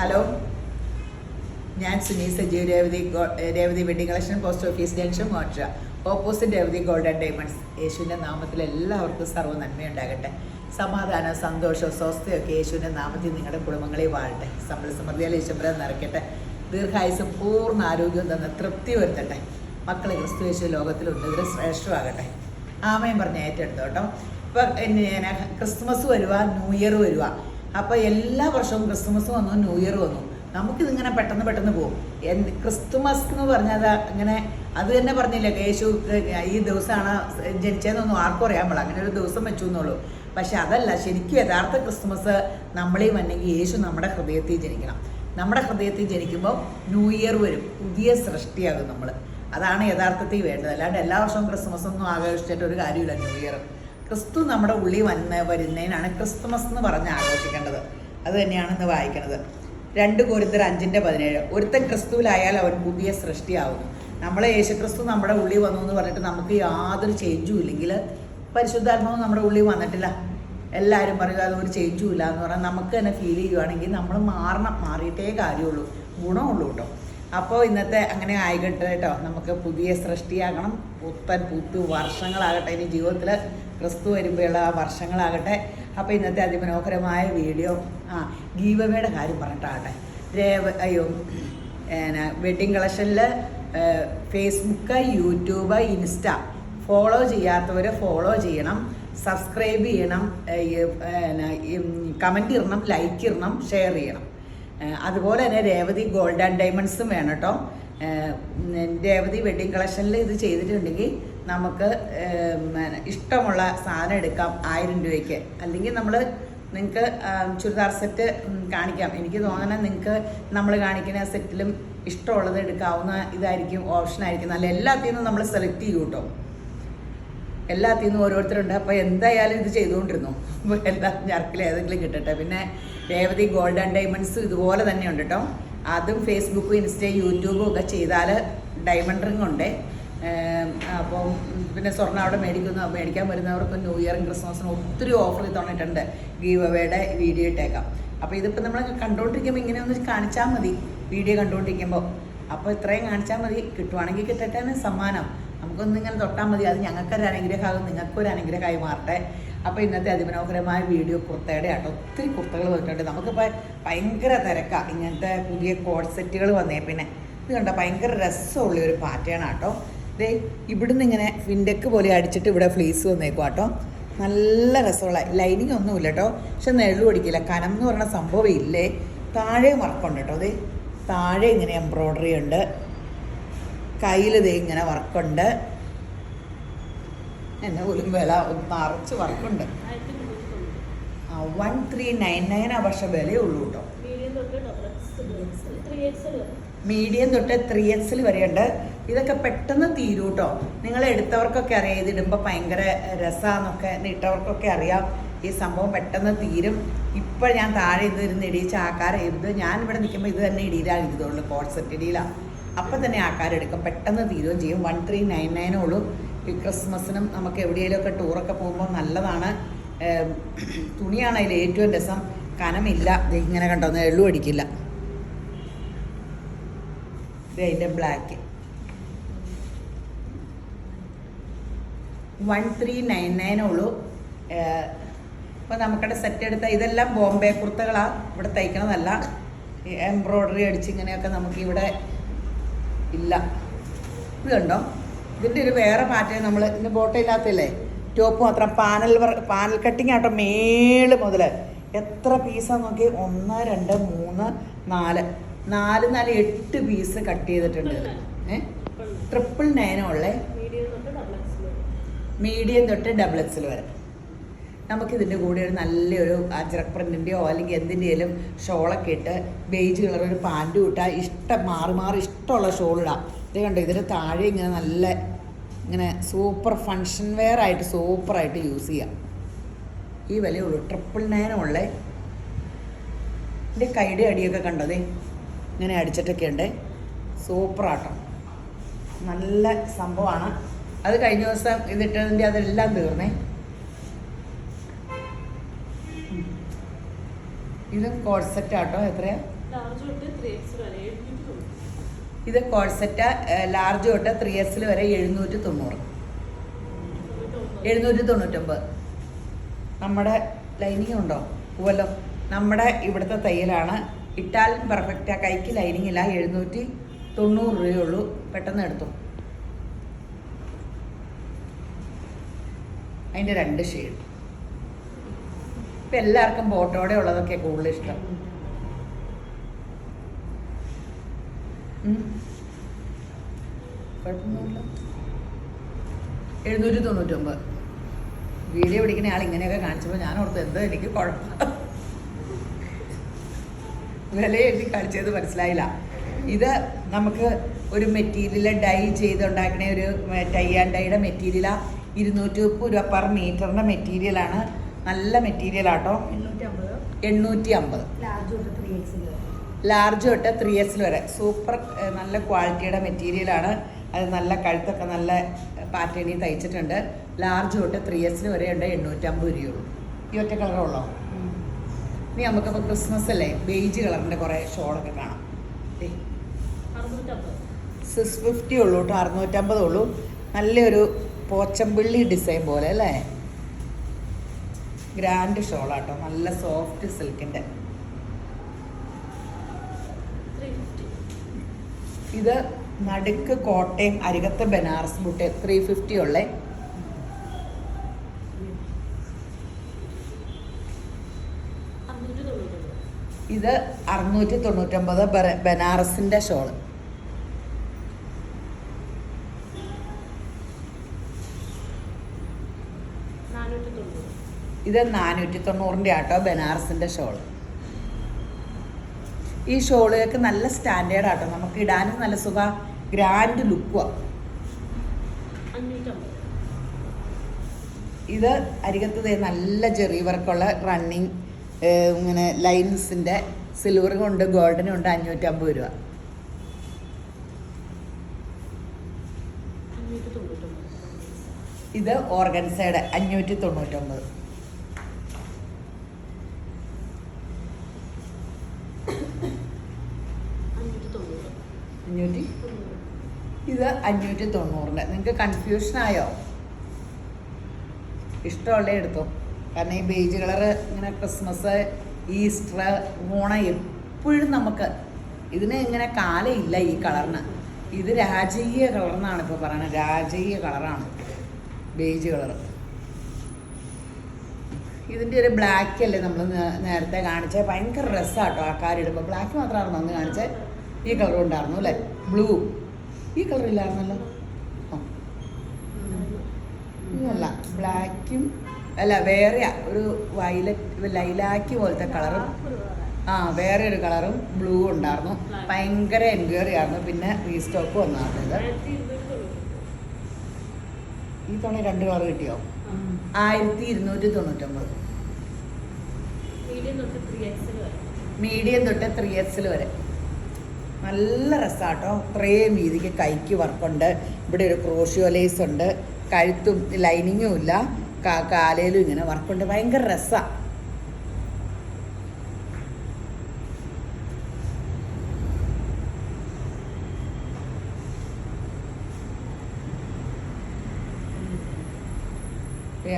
Hello, ഞാൻ Suni Sajeev. Revathi wedding collection, post office junction, മോട്ട opposite Revathi golden diamonds. യേശുവിൻ്റെ നാമത്തിൽ എല്ലാവർക്കും സർവ്വ നന്മയുണ്ടാകട്ടെ. സമാധാനം, സന്തോഷവും സ്വസ്ഥയൊക്കെ യേശുവിൻ്റെ നാമത്തിൽ നിങ്ങളുടെ കുടുംബങ്ങളെ വാഴട്ടെ. സമ്പൽ സമൃദ്ധിയാൽ ഈശ്വരൻ നിറയ്ക്കട്ടെ. ദീർഘായുസും പൂർണ്ണ ആരോഗ്യവും തന്ന തൃപ്തി വരുത്തട്ടെ. മക്കളെ ക്രിസ്തു യേശു ലോകത്തിലുണ്ട്, ഇവർ ശ്രേഷ്ഠമാകട്ടെ. ആമയും പറഞ്ഞ് ഏറ്റെടുത്തു കേട്ടോ. ഇപ്പം ക്രിസ്മസ് വരുക, ന്യൂ ഇയർ വരുക. അപ്പോൾ എല്ലാ വർഷവും ക്രിസ്മസ് വന്നു, ന്യൂ ഇയർ വന്നു. നമുക്കിതിങ്ങനെ പെട്ടെന്ന് പോകും. ക്രിസ്തുമസ് എന്ന് പറഞ്ഞാൽ അങ്ങനെ അത് തന്നെ പറഞ്ഞില്ല, യേശു ഈ ദിവസമാണ് ജനിച്ചതെന്നൊന്നും ആർക്കും അറിയാൻ പാടില്ല. അങ്ങനെ ഒരു ദിവസം വെച്ചു എന്നുള്ളൂ. പക്ഷെ അതല്ല, ശരിക്കും യഥാർത്ഥ ക്രിസ്തുമസ് നമ്മളീ വന്നെങ്കിൽ യേശു നമ്മുടെ ഹൃദയത്തിൽ ജനിക്കണം. നമ്മുടെ ഹൃദയത്തിൽ ജനിക്കുമ്പോൾ ന്യൂ ഇയർ വരും, പുതിയ സൃഷ്ടിയാകും നമ്മൾ. അതാണ് യഥാർത്ഥത്തിൽ വേണ്ടത്. അല്ലാണ്ട് എല്ലാ വർഷവും ക്രിസ്മസ് ഒന്നും ആഘോഷിച്ചിട്ട് ഒരു കാര്യമില്ല. ന്യൂ ഇയർ ക്രിസ്തു നമ്മുടെ ഉള്ളിൽ വരുന്നതിനാണ് ക്രിസ്തുമസ് എന്ന് പറഞ്ഞ് ആഘോഷിക്കേണ്ടത്. അത് തന്നെയാണ് ഇന്ന് വായിക്കുന്നത്. 2 കൊരിന്ത്യർ 5:17. ഒരുത്തൻ ക്രിസ്തുവിലായാൽ അവൻ പുതിയ സൃഷ്ടിയാവുന്നു. നമ്മളെ യേശുക്രിസ്തു നമ്മുടെ ഉള്ളിൽ വന്നു എന്ന് പറഞ്ഞിട്ട് നമുക്ക് യാതൊരു ചേഞ്ചും ഇല്ലെങ്കിൽ, പരിശുദ്ധാത്മാവ് നമ്മുടെ ഉള്ളിൽ വന്നിട്ടില്ല, എല്ലാവരും പറയുക അതൊരു ചേഞ്ചും ഇല്ല എന്ന് പറഞ്ഞാൽ നമുക്ക് തന്നെ ഫീൽ ചെയ്യുകയാണെങ്കിൽ നമ്മൾ മാറിയിട്ടേ കാര്യമുള്ളൂ, ഗുണമുള്ളൂ കേട്ടോ. അപ്പോൾ ഇന്നത്തെ അങ്ങനെ ആയിക്കട്ടെ കേട്ടോ. നമുക്ക് പുതിയ സൃഷ്ടിയാകണം. പുത്തൻ വർഷങ്ങളാകട്ടെ. ഇനി ജീവിതത്തിൽ ക്രിസ്തു വരുമ്പോഴുള്ള ആ വർഷങ്ങളാകട്ടെ. അപ്പോൾ ഇന്നത്തെ അതിമനോഹരമായ വീഡിയോ ഗീവ് അവേയുടെ കാര്യം പറഞ്ഞിട്ടാകട്ടെ. വെഡ്ഡിങ് കളക്ഷനിൽ ഫേസ്ബുക്ക്, യൂട്യൂബ്, ഇൻസ്റ്റ ഫോളോ ചെയ്യാത്തവർ ഫോളോ ചെയ്യണം, സബ്സ്ക്രൈബ് ചെയ്യണം, കമൻറ്റ് ഇടണം, ലൈക്ക് ഇടണം, ഷെയർ ചെയ്യണം. അതുപോലെ തന്നെ രേവതി ഗോൾഡ് ആൻഡ് ഡയമണ്ട്സും വേണം കേട്ടോ. രേവതി വെഡ്ഡിങ് കളക്ഷനിൽ ഇത് ചെയ്തിട്ടുണ്ടെങ്കിൽ നമുക്ക് ഇഷ്ടമുള്ള സാധനം എടുക്കാം 1000 രൂപയ്ക്ക്. അല്ലെങ്കിൽ നിങ്ങൾക്ക് ചുരിദാർ സെറ്റ് കാണിക്കാം. എനിക്ക് തോന്നണം നിങ്ങൾക്ക് നമ്മൾ കാണിക്കുന്ന സെറ്റിലും ഇഷ്ടമുള്ളത് എടുക്കാവുന്ന ഇതായിരിക്കും, ഓപ്ഷനായിരിക്കും. നല്ല എല്ലാത്തിൽ നിന്നും നമ്മൾ സെലക്ട് ചെയ്യും കേട്ടോ. എല്ലാത്തിൽ നിന്നും ഓരോരുത്തരുണ്ട്. അപ്പോൾ എന്തായാലും ഇത് ചെയ്തുകൊണ്ടിരുന്നു. അപ്പോൾ എല്ലാ ഞർക്കിൽ ഏതെങ്കിലും കിട്ടട്ടെ. പിന്നെ രേവതി ഗോൾഡ് ആൻഡ് ഡയമണ്ട്സ് ഇതുപോലെ തന്നെയുണ്ട് കേട്ടോ. അതും ഫേസ്ബുക്കും ഇൻസ്റ്റയും യൂട്യൂബും ഒക്കെ ചെയ്താൽ ഡയമണ്ട് റിംഗ് ഉണ്ട്. അപ്പം പിന്നെ സ്വർണ്ണം അവിടെ മേടിക്കാൻ വരുന്നവർക്ക് ന്യൂ ഇയറും ക്രിസ്മസിനും ഒത്തിരി ഓഫർ തന്നിട്ടുണ്ട്. ഗീവ് അവേയുടെ വീഡിയോ ഇട്ടേക്കാം. അപ്പോൾ ഇതിപ്പോൾ നമ്മൾ കണ്ടുകൊണ്ടിരിക്കുമ്പോൾ ഇങ്ങനെ ഒന്ന് കാണിച്ചാൽ മതി, വീഡിയോ കണ്ടുകൊണ്ടിരിക്കുമ്പോൾ. അപ്പോൾ ഇത്രയും കാണിച്ചാൽ മതി. കിട്ടുവാണെങ്കിൽ കിട്ടട്ടെ സമ്മാനം. നമുക്കൊന്നിങ്ങനെ തൊട്ടാൽ മതി. അത് ഞങ്ങൾക്കൊരു അനുഗ്രഹമാകും, നിങ്ങൾക്കൊരു അനുഗ്രഹമായി മാറട്ടെ. അപ്പോൾ ഇന്നത്തെ അതിമനോഹരമായ വീഡിയോ കുർത്തയുടെ ആട്ടോ. ഒത്തിരി കുർത്തകൾ വന്നിട്ടുണ്ട്. നമുക്കിപ്പോൾ ഭയങ്കര തിരക്കാണ്. ഇങ്ങനത്തെ പുതിയ കോഡ് സെറ്റുകൾ വന്നേ. പിന്നെ ഇത് കണ്ടോ, ഭയങ്കര രസമുള്ള ഒരു പാറ്റേൺ ആട്ടോ. ഇതേ ഇവിടുന്ന് ഇങ്ങനെ ഫിൻഡെക്ക് പോലെ അടിച്ചിട്ട് ഇവിടെ ഫ്ലീസ് വന്നേക്കും കേട്ടോ. നല്ല രസമുള്ള ലൈനിങ് ഒന്നുമില്ല കേട്ടോ. പക്ഷെ നെള്ളു അടിക്കില്ല. കനം എന്ന് പറയുന്ന സംഭവം ഇല്ലേ. താഴെ വർക്കുണ്ട് കേട്ടോ. അതേ താഴെ ഇങ്ങനെ എംബ്രോയ്ഡറി ഉണ്ട്. കയ്യിൽ ദേ ഇങ്ങനെ വർക്കുണ്ട്. എന്നെ പോലും വില നിറച്ച് വർക്കുണ്ട്. 1399 പക്ഷെ വിലയുള്ളൂ കേട്ടോ. മീഡിയം തൊട്ട് 3XL വരെയുണ്ട്. ഇതൊക്കെ പെട്ടെന്ന് തീരും കേട്ടോ. നിങ്ങൾ എടുത്തവർക്കൊക്കെ അറിയാം, ഇതിടുമ്പോൾ ഭയങ്കര രസമാണെന്നൊക്കെ. ഇട്ടവർക്കൊക്കെ അറിയാം ഈ സംഭവം പെട്ടെന്ന് തീരും. ഇപ്പോൾ ഞാൻ താഴെ ഇതിരുന്ന് ഇടിയിച്ച ആൾക്കാരെ ഞാനിവിടെ നിൽക്കുമ്പോൾ ഇത് തന്നെ ഇടിയിലാണ് ഇതുള്ളൂ. Code set ഇടിയിലാണ്. അപ്പം തന്നെ ആൾക്കാരെടുക്കും, പെട്ടെന്ന് തീരുകയും ചെയ്യും. 1399 ഉള്ളൂ. ഈ ക്രിസ്മസിനും നമുക്ക് എവിടെയെങ്കിലുമൊക്കെ ടൂറൊക്കെ പോകുമ്പോൾ നല്ലതാണ്. തുണിയാണ് അതിൽ ഏറ്റവും രസം. കനമില്ല. ഇങ്ങനെ കണ്ടോ, എള്ളു അടിക്കില്ല. ഇത് അതിൻ്റെ ബ്ലാക്ക് 1399 ഉള്ളൂ. അപ്പോൾ നമുക്കിവിടെ സെറ്റ് എടുത്ത ഇതെല്ലാം ബോംബെ കുർത്തകളാണ്. ഇവിടെ തയ്ക്കണതല്ല. എംബ്രോയ്ഡറി അടിച്ച് ഇങ്ങനെയൊക്കെ നമുക്കിവിടെ ഇല്ല. ഇത് കണ്ടോ, ഇതിൻ്റെ ഒരു വേറെ പാറ്റേൺ. നമ്മൾ ഇതിൻ്റെ ബോട്ടയില്ലാത്തല്ലേ, ടോപ്പ് മാത്രം പാനൽ കട്ടിങ് ആട്ടോ. മേള് മുതൽ എത്ര പീസാന്ന് നോക്കി. 1 2 3 4 8 പീസ് കട്ട് ചെയ്തിട്ടുണ്ട്. 999 ഉള്ളേ. മീഡിയം തൊട്ട് XXL വരെ. നമുക്കിതിൻ്റെ കൂടെ ഒരു നല്ലൊരു അജ്രക് പ്രിൻറ്റിൻ്റെയോ അല്ലെങ്കിൽ എന്തിൻ്റെയും ഷോളൊക്കെ ഇട്ട് ബേജ് കളർ ഒരു പാൻറ്റും ഇട്ടാൽ മാറി ഇഷ്ടമുള്ള ഷോളിടാം. ഇത് കണ്ടോ, ഇതിന് താഴെ ഇങ്ങനെ നല്ല ഇങ്ങനെ സൂപ്പർ ഫങ്ഷൻ വെയർ ആയിട്ട് സൂപ്പറായിട്ട് യൂസ് ചെയ്യാം. ഈ വിലയുള്ളൂ. 999 ഉള്ളേ. ഇതിൻ്റെ കൈയുടെ അടിയൊക്കെ കണ്ടതേ ഇങ്ങനെ അടിച്ചിട്ടൊക്കെ ഉണ്ട്. സൂപ്പറാട്ടോ, നല്ല സംഭവമാണ്. അത് കഴിഞ്ഞ ദിവസം ഇതിട്ടതിൻ്റെ അതെല്ലാം തീർന്നേ. ഇതും കോഡ് സെറ്റ് ആട്ടോ. എത്രയാണ്? ഇത് കോഴ്സെറ്റ് ലാർജ് തൊട്ട് 3S വരെ 790, 799. നമ്മുടെ ലൈനിങ് ഉണ്ടോ? പോവല്ലോ. നമ്മുടെ ഇവിടുത്തെ തയ്യലാണ്. ഇട്ടാലും പെർഫെക്റ്റാ. കൈക്ക് ലൈനിങ് ഇല്ല. 790 രൂപയുള്ളൂ. പെട്ടെന്ന് എടുത്തു. അതിൻ്റെ 2 ഷെയ്ഡ്. ഇപ്പം എല്ലാവർക്കും ബോട്ടോടെ ഉള്ളതൊക്കെ കൂടുതൽ ഇഷ്ടം. കുഴപ്പമൊന്നുമില്ല. 799. വീഡിയോ പിടിക്കുന്ന ആൾ ഇങ്ങനെയൊക്കെ കാണിച്ചപ്പോൾ ഞാൻ ഓർത്ത് എന്തോ എനിക്ക് കുഴപ്പം, വില എഴുതി കാണിച്ചത് മനസ്സിലായില്ല. ഇത് നമുക്ക് ഒരു മെറ്റീരിയൽ ഡൈ ചെയ്തുണ്ടാക്കുന്ന ഒരു ടൈ ആൻഡ് ഡൈയുടെ മെറ്റീരിയലാണ്. 230 രൂപ പെർ മീറ്ററിൻ്റെ മെറ്റീരിയലാണ്. നല്ല മെറ്റീരിയലാട്ടോ. 850. ലാർജ് തൊട്ട് 3S വരെ സൂപ്പർ നല്ല ക്വാളിറ്റിയുടെ മെറ്റീരിയലാണ്. അത് നല്ല കഴുത്തൊക്കെ നല്ല പാറ്റേണിൽ തയ്ച്ചിട്ടുണ്ട്. ലാർജ് തൊട്ട് 3S വരെ ഉണ്ട്. 850 രൂപയുള്ളൂ. ഈ ഒറ്റ കളറുള്ളോ? ഇനി നമുക്കപ്പോൾ ക്രിസ്മസ് അല്ലേ, ബേജ് കളറിൻ്റെ കുറേ ഷോളൊക്കെ കാണാം. 650 ഉള്ളൂ കേട്ടോ. 650 ഉള്ളൂ. നല്ലൊരു പോച്ചമ്പിള്ളി ഡിസൈൻ പോലെ അല്ലേ. ഗ്രാൻഡ് ഷോളാട്ടോ. നല്ല സോഫ്റ്റ് സിൽക്കിൻ്റെ. ഇത് നടുക്ക് കോട്ടയം അരികത്ത് ബനാറസ് ബുട്ട് 350 ഉള്ളേ. ഇത് 699 ബനാറസിന്റെ ഷോള്. ഇത് 490 ആട്ടോ ബനാറസിന്റെ ഷോള്. ഈ ഷോളുകൾക്ക് നല്ല സ്റ്റാൻഡേർഡ് ആട്ടോ. നമുക്ക് ഇടാനും നല്ല സുഖ, ഗ്രാൻഡ് ലുക്കുവാണ്. ഇത് അരികത്ത് നല്ല ജെറി വർക്കുള്ള റണ്ണിങ് ഇങ്ങനെ ലൈൻസിൻ്റെ സിൽവറും ഉണ്ട് ഗോൾഡനും ഉണ്ട്. 550 രൂപ. ഇത് ഓർഗൻസയുടെ 599. ഇത് 590. നിങ്ങൾക്ക് കൺഫ്യൂഷനായോ? ഇഷ്ടമുള്ള എടുത്തോ. കാരണം ഈ ബേജ് കളറ് ഇങ്ങനെ ക്രിസ്മസ്, ഈസ്റ്റർ, ഓണം എപ്പോഴും നമുക്ക് ഇതിന് ഇങ്ങനെ കാലമില്ല ഈ കളറിന്. ഇത് രാജകീയ കളറെന്നാണ് ഇപ്പോൾ പറയുന്നത്. രാജകീയ കളറാണ് ബേജ് കളറ്. ഇതിൻ്റെ ഒരു ബ്ലാക്ക് അല്ലേ നമ്മൾ നേരത്തെ കാണിച്ചത്. ഭയങ്കര രസമാട്ടോ ആൾക്കാരിടുമ്പോൾ. ബ്ലാക്ക് മാത്രമായിരുന്നു അന്ന് കാണിച്ചത്. ഈ കളറും ഉണ്ടായിരുന്നു അല്ലേ, ബ്ലൂ. ഈ കളറില്ലായിരുന്നല്ലോ. ഇതല്ല, ബ്ലാക്കും അല്ല, വേറെ ഒരു വയലറ്റ് ലൈലാക്ക് പോലത്തെ കളറും വേറെ ഒരു കളറും ബ്ലൂ ഉണ്ടായിരുന്നു. ഭയങ്കര എൻക്വയറി ആയിരുന്നു. പിന്നെ റീസ്റ്റോക്ക് വന്നാണ് ഇത്. ഈ തവണ 2 കളർ കിട്ടിയോ? 1299. മീഡിയം തൊട്ട് 3S വരെ. നല്ല രസമാട്ടോ. ഇത്രയും വീതിക്ക് കൈക്ക് വർക്കുണ്ട്. ഇവിടെ ഒരു ക്രോഷ്യോ ലേസ് ഉണ്ട്. കഴുത്തും ലൈനിങ്ങും ഇല്ല, കാലയിലും ഇങ്ങനെ വർക്കുണ്ട്. ഭയങ്കര രസമാണ്.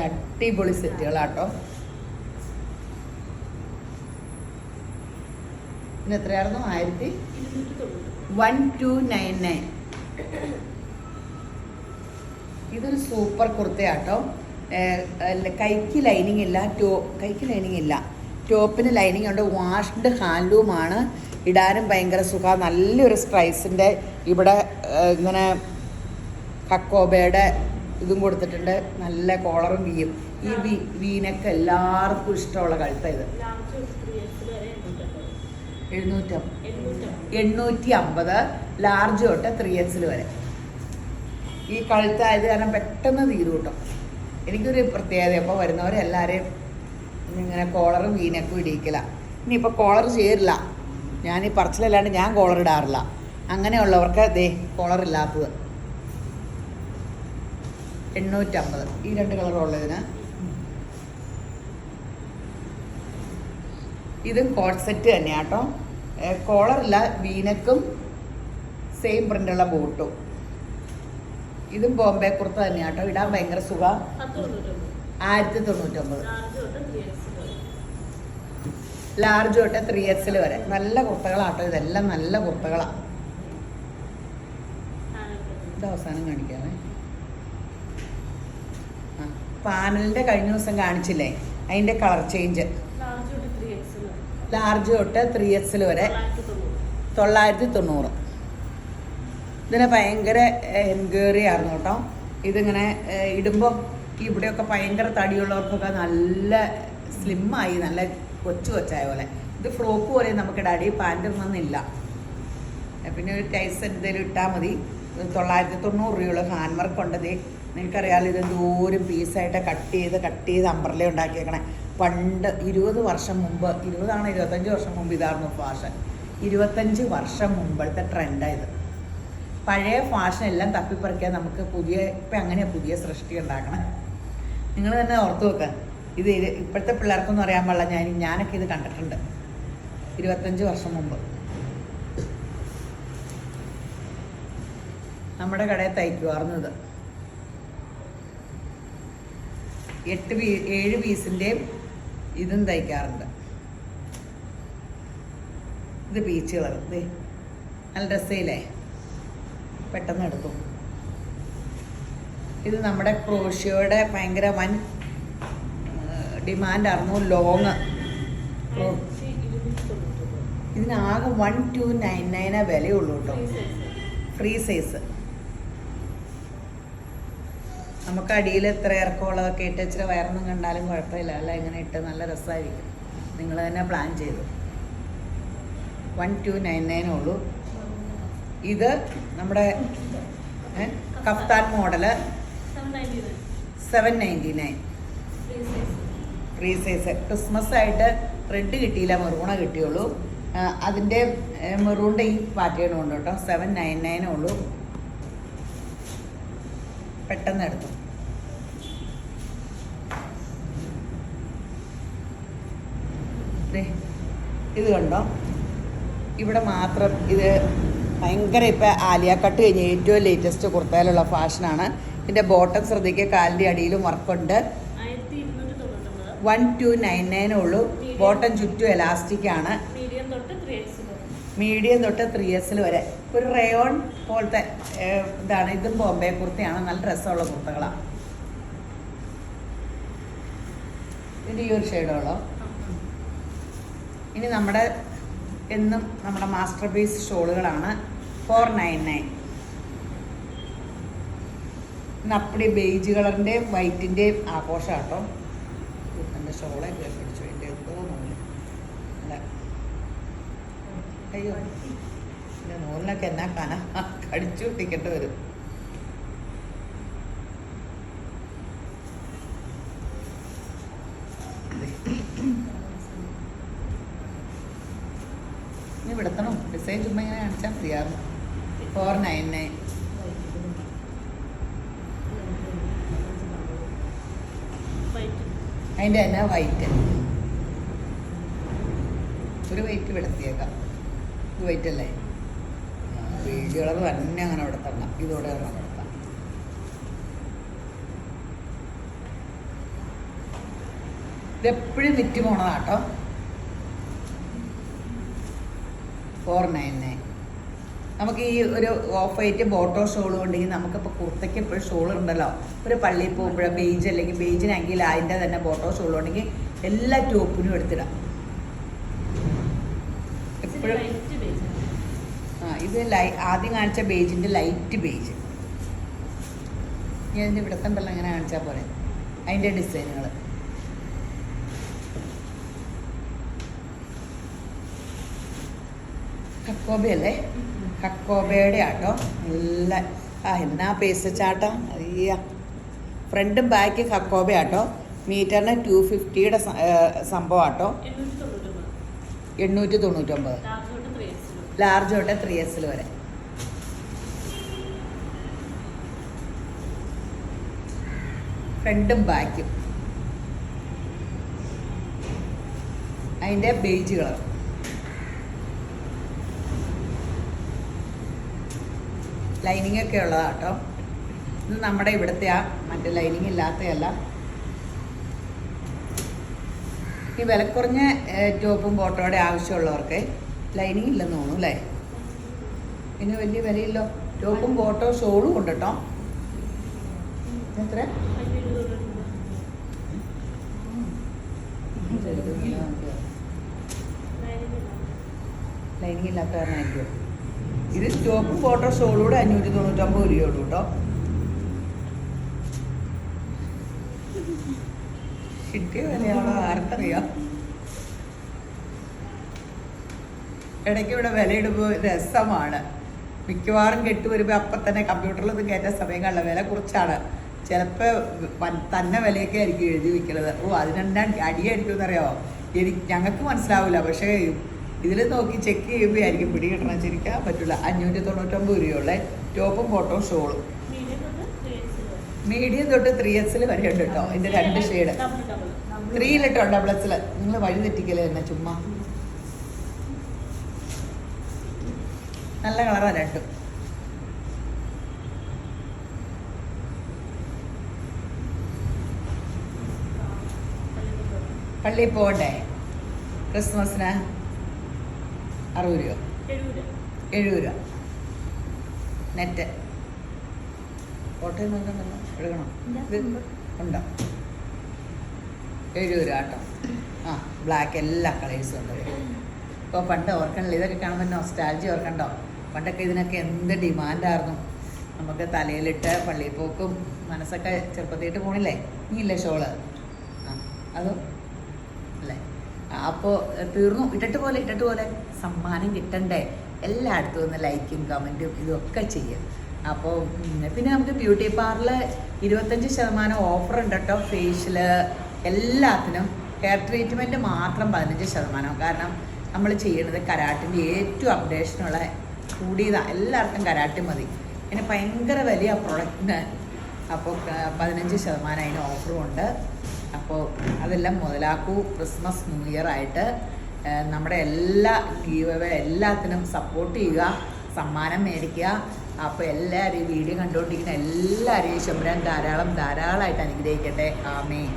അടിപൊളി സെറ്റുകളാട്ടോ. ഇന്ന് എത്രയായിരുന്നു? 1299. ഇതൊരു സൂപ്പർ കുർത്തയാട്ടോ. കൈക്ക് ലൈനിങ് ഇല്ല, കൈക്ക് ലൈനിങ് ഇല്ല, ടോപ്പിന് ലൈനിങ് ഉണ്ട്. വാഷ്ഡ് ഹാൻഡ്ലൂമാണ്. ഇടാനും ഭയങ്കര സുഖം. നല്ലൊരു സ്ട്രൈസിൻ്റെ ഇവിടെ ഇങ്ങനെ കക്കോബയുടെ ഇതും കൊടുത്തിട്ടുണ്ട്. നല്ല കോളറും വീയും. ഈ വീനൊക്കെ എല്ലാവർക്കും ഇഷ്ടമുള്ള കഴുത്ത. ഇത് 850. ലാർജ് തൊട്ട് 3S വരെ. ഈ കഴുത്തായത് കാരണം പെട്ടെന്ന് തീരും കേട്ടോ. എനിക്കൊരു പ്രത്യേകത, അപ്പോൾ വരുന്നവരെല്ലാവരെയും ഇങ്ങനെ കോളറും വീനൊക്കെ ഇടിയിക്കില്ല. ഇനിയിപ്പോൾ കോളർ ചേരില്ല. ഞാൻ ഈ പറച്ചിലല്ലാണ്ട് ഞാൻ കോളർ ഇടാറില്ല. അങ്ങനെയുള്ളവർക്ക് ദേ കോളറില്ലാത്തത് 850. ഈ 2 കളറുള്ളതിന്. ഇതും കോട്ട് സെറ്റ് തന്നെയാണ് കേട്ടോ. കോളറില്ല, വീനക്കും സെയിം പ്രിൻ്റുള്ള ബോട്ടും. ഇതും ബോംബെ കുർത്ത തന്നെയാണ് കേട്ടോ. ഇടാൻ ഭയങ്കര സുഖം. 1099. ലാർജ് തൊട്ട് 3XL വരെ നല്ല കുർത്തകളാട്ടോ. ഇതെല്ലാം നല്ല കുർത്തകളാണ്. ഇത് അവസാനം കാണിക്കാമേ. പാനലിൻ്റെ കഴിഞ്ഞ ദിവസം കാണിച്ചില്ലേ, അതിൻ്റെ കളർ ചേഞ്ച്. ലാർജ് തൊട്ട് 3XL വരെ 990. ഇതിന് ഭയങ്കര എൻക്വയറി ആയിരുന്നു കേട്ടോ. ഇതിങ്ങനെ ഇടുമ്പോൾ ഇവിടെയൊക്കെ ഭയങ്കര തടിയുള്ളവർക്കൊക്കെ നല്ല സ്ലിമ്മായി, നല്ല കൊച്ചായ പോലെ. ഇത് ഫ്രോക്ക് പോലെ നമുക്ക് ഡാഡി പാൻറ് ഒന്നുമില്ല. പിന്നെ ഒരു ടൈസ് എന്തെങ്കിലും ഇട്ടാൽ മതി. 990 രൂപയുള്ള ഹാൻഡ് വർക്ക് ഉണ്ടത്. നിങ്ങൾക്കറിയാമല്ലോ ഇത് ദൂരം പീസായിട്ട് കട്ട് ചെയ്ത് അമ്പർല ഉണ്ടാക്കിയേക്കണേ. പണ്ട് 20 വർഷം മുമ്പ്, 20 25 വർഷം മുമ്പ് ഇതായിരുന്നു ഫാഷൻ. 25 വർഷം മുമ്പത്തെ ട്രെൻഡായത്. പഴയ ഫാഷൻ എല്ലാം തപ്പിപ്പറിക്കാൻ നമുക്ക് ഇപ്പം അങ്ങനെയാണ് പുതിയ സൃഷ്ടി ഉണ്ടാക്കണം. നിങ്ങൾ തന്നെ ഓർത്ത് വെക്കുക. ഇത് ഇപ്പോഴത്തെ പിള്ളേർക്കൊന്നും അറിയാൻ പാടില്ല. ഞാനൊക്കെ ഇത് കണ്ടിട്ടുണ്ട് 25 വർഷം മുമ്പ്. നമ്മുടെ കടയിൽ തയ്ക്കുമായിരുന്നു ഇത്. 7 പീസിൻ്റെയും ഇതും തയ്ക്കാറുണ്ട്. ഇത് പീച്ച് കളർ. ഇത് നല്ല ഡ്രസ്സില്ലേ, പെട്ടെന്ന് എടുക്കും. ഇത് നമ്മുടെ ക്രോഷ്യോയുടെ ഭയങ്കര വൻ ഡിമാൻഡായിരുന്നു. ലോങ് ഇതിനാകെ 1299 വിലയുള്ളൂ കേട്ടോ. Free size. നമുക്ക് അടിയിൽ എത്ര ഇറക്കമുള്ളതൊക്കെ ഇട്ട് ഇച്ചിരി വയറൊന്നും കണ്ടാലും കുഴപ്പമില്ല. അല്ല, ഇങ്ങനെ ഇട്ട് നല്ല രസമായിരിക്കും. നിങ്ങൾ തന്നെ പ്ലാൻ ചെയ്തു. 1299 ഉള്ളൂ. ഇത് നമ്മുടെ kaftan model 799. Free size. Christmas ആയിട്ട് റെഡ് കിട്ടിയില്ല, മെറൂണ കിട്ടിയുള്ളൂ. അതിൻ്റെ മെറൂണിൻ്റെ ഈ പാറ്റേണും ഉണ്ട് കേട്ടോ. 799 ഉള്ളൂ. പെട്ടെന്ന് എടുത്തു. ഇത് കണ്ടോ, ഇവിടെ മാത്രം. ഇത് ഭയങ്കര ഇപ്പം ആലിയ കട്ട് കഴിഞ്ഞ് ഏറ്റവും ലേറ്റസ്റ്റ് കുർത്തയിലുള്ള ഫാഷനാണ്. ഇതിൻ്റെ ബോട്ടം ശ്രദ്ധിക്കുക, കാലിൻ്റെ അടിയിലും വർക്കുണ്ട്. 1299 ഉള്ളൂ. ബോട്ടം ചുറ്റും എലാസ്റ്റിക് ആണ്. മീഡിയം തൊട്ട് 3XL വരെ. ഒരു റയോൺ പോലത്തെ ഇതാണ്. ഇതും ബോംബെ കുർത്തയാണ്. നല്ല രസമുള്ള കുർത്തകളാണ്. ഇത് ഈ ഒരു ഷെയ്ഡോളോ. ഇനി നമ്മുടെ എന്നും നമ്മുടെ മാസ്റ്റർ പീസ് ഷോളുകളാണ്. 499. അപ്പടി ബേജ് കളറിൻ്റെയും വൈറ്റിൻ്റെയും ആഘോഷം കേട്ടോ. എൻ്റെ ഷോളെ പിടിച്ചു വേണ്ടി എന്തോ നൂല്. അല്ല, അയ്യോ, എൻ്റെ നൂലിനൊക്കെ എന്നാ കടിച്ചു പൊട്ടിക്കേണ്ടി വരും. ഇനി വിടത്തണം. ഡിസൈൻ ചുമ്മാ ഇങ്ങനെ കാണിച്ചാൽ മതിയായിരുന്നു. 499. അതിൻ്റെ തന്നെ വൈറ്റ്. ഒരു വൈറ്റ് വിടത്തിയേക്കാം. ഇത് വൈറ്റ് അല്ലേ? ബേജ് കളർ തന്നെ അങ്ങനെ വിടത്തണം. ഇതോടെ ഒരെണ്ണം വിടത്താം. ഇതെപ്പോഴും വിറ്റ് പോണതാട്ടോ. 499. നമുക്ക് ഈ ഒരു ഓഫ് വൈറ്റ് ബോട്ടോ ഷോൾ ഉണ്ടെങ്കിൽ നമുക്കിപ്പോൾ കുർത്തയ്ക്ക് എപ്പോഴും ഷോൾ ഉണ്ടല്ലോ. ഒരു പള്ളിയിൽ പോകുമ്പോഴോ ബേജ് അല്ലെങ്കിൽ ബേജിനെങ്കിൽ അതിൻ്റെ തന്നെ ബോട്ടോ ഷോൾ ഉണ്ടെങ്കിൽ എല്ലാ ടോപ്പിനും എടുത്തിടാം. എപ്പോഴും ഇത് ആദ്യം കാണിച്ച ബേജിൻ്റെ ലൈറ്റ് ബേജ്. ഞാൻ ഇതിൻ്റെ ഇവിടത്തെ ഉണ്ടല്ലോ ഇങ്ങനെ കാണിച്ചാൽ പോലെ അതിൻ്റെ ഡിസൈനുകൾ. കക്കോബയല്ലേ? കക്കോബയുടെ ആട്ടോ. നല്ല എന്നാ പേസ് ചാട്ടം. അയ്യ, ഫ്രണ്ടും ബാക്ക് കക്കോബ ആട്ടോ. മീറ്ററിന് 250 സംഭവം ആട്ടോ. 899. ലാർജ് തൊട്ട് 3XL വരെ. ഫ്രണ്ടും ബാക്കും. അതിൻ്റെ ബേജ് കളർ. ലൈനിങ് ഒക്കെ ഉള്ളതാണ് കേട്ടോ. ഇത് നമ്മുടെ ഇവിടുത്തെ മറ്റേ ലൈനിങ് ഇല്ലാത്തതല്ല. ഈ വില കുറഞ്ഞ ടോപ്പും ബോട്ടോടെ ആവശ്യമുള്ളവർക്ക് ലൈനിങ് ഇല്ലെന്ന് തോന്നുന്നു അല്ലേ? പിന്നെ വലിയ വിലയില്ലോ. ടോപ്പും ബോട്ടോ ഷോളും ഉണ്ട് കേട്ടോ. എത്ര? ലൈനിങ് ഇല്ലാത്ത കാരണമായിരിക്കും. ഇത് ടോപ്പും ബോട്ടോ ഷോളൂടെ 599 രൂപയുള്ളൂ കേട്ടോ. കിട്ടിയ വിലയാണോ ആർക്കറിയാം. ഇടയ്ക്ക് ഇവിടെ വിലയിടുമ്പോൾ രസമാണ്. മിക്കവാറും കെട്ട് വരുമ്പോൾ അപ്പം തന്നെ കമ്പ്യൂട്ടറിലൊന്നും കയറ്റാൻ സമയം കാണില്ല. വില കുറച്ചാണ്. ചിലപ്പോൾ തന്നെ വിലയൊക്കെ ആയിരിക്കും എഴുതി വയ്ക്കുന്നത്. അതിനെന്താ അടിയായിരിക്കും എന്നറിയാമോ? ഞങ്ങൾക്ക് മനസ്സിലാവില്ല. പക്ഷേ ഇതിൽ നോക്കി ചെക്ക് ചെയ്യുമ്പോൾ ആയിരിക്കും പിടി കിട്ടണം. ശരിക്കാൻ പറ്റില്ല. 599 രൂപയുള്ള ടോപ്പും ബോട്ടവും ഷോളും. മീഡിയം തൊട്ട് 3X വരെ ഉണ്ട് കേട്ടോ. ഇതിൻ്റെ 2 ഷെയ്ഡ്. 3 കേട്ടോ, XXL. നിങ്ങൾ വഴി തെറ്റിക്കല് തന്നെ ചുമ്മാ. നല്ല കളറാണ് രണ്ടും. പള്ളിയിൽ പോകണ്ടേ ക്രിസ്മസിന്? 60 രൂപ, 70 രൂപ നെറ്റ്. കോട്ടയം നോക്കണ്ടല്ലോ, എടുക്കണം. ഇത് ഉണ്ടോ? 70 രൂപ കേട്ടോ. ആ, ബ്ലാക്ക് എല്ലാ കളേഴ്സും ഉണ്ട്. ഇപ്പോൾ പണ്ട് ഓർക്കണില്ല, ഇതൊക്കെ കാണുമ്പോൾ നൊസ്റ്റാൾജി ഓർക്കണ്ടോ? പണ്ടൊക്കെ ഇതിനൊക്കെ എന്ത് ഡിമാൻഡായിരുന്നു. നമുക്ക് തലയിലിട്ട് പള്ളിയിൽ പോക്കും മനസ്സൊക്കെ ചെറുപ്പത്തിയിട്ട് പോണില്ലേ? ഇനിയില്ലേ ഷോള്? ആ, അതും അല്ലേ? അപ്പോൾ തീർന്നു. ഇട്ടിട്ട് പോലെ സമ്മാനം കിട്ടണ്ടേ? എല്ലായിടത്തും ഒന്ന് ലൈക്കും കമൻറ്റും ഇതൊക്കെ ചെയ്യും. അപ്പോൾ പിന്നെ നമുക്ക് ബ്യൂട്ടി പാർലർ 25% ഓഫർ ഉണ്ട് കേട്ടോ. ഫേഷ്യൽ എല്ലാത്തിനും. ഹെയർ ട്രീറ്റ്മെൻറ്റ് മാത്രം 15%. കാരണം നമ്മൾ ചെയ്യുന്നത് കരാട്ടിൻ്റെ ഏറ്റവും അപ്ഡേഷനുള്ള കൂടിയതാണ്. എല്ലാവർക്കും കരാട്ടി മതി. പിന്നെ ഭയങ്കര വലിയ പ്രൊഡക്റ്റിന്. അപ്പോൾ 15% അതിന് ഓഫറും ഉണ്ട്. അപ്പോൾ അതെല്ലാം മുതലാക്കൂ. ക്രിസ്മസ് ന്യൂ ഇയർ ആയിട്ട് നമ്മുടെ എല്ലാ ഗീവ് എല്ലാത്തിനും സപ്പോർട്ട് ചെയ്യുക, സമ്മാനം മേടിക്കുക. അപ്പോൾ എല്ലാവരും ഈ വീഡിയോ കണ്ടുകൊണ്ടിരിക്കുന്ന എല്ലാവരെയും ശുഭ്രൻ ധാരാളമായിട്ട് അനുഗ്രഹിക്കട്ടെ. ആമേൻ.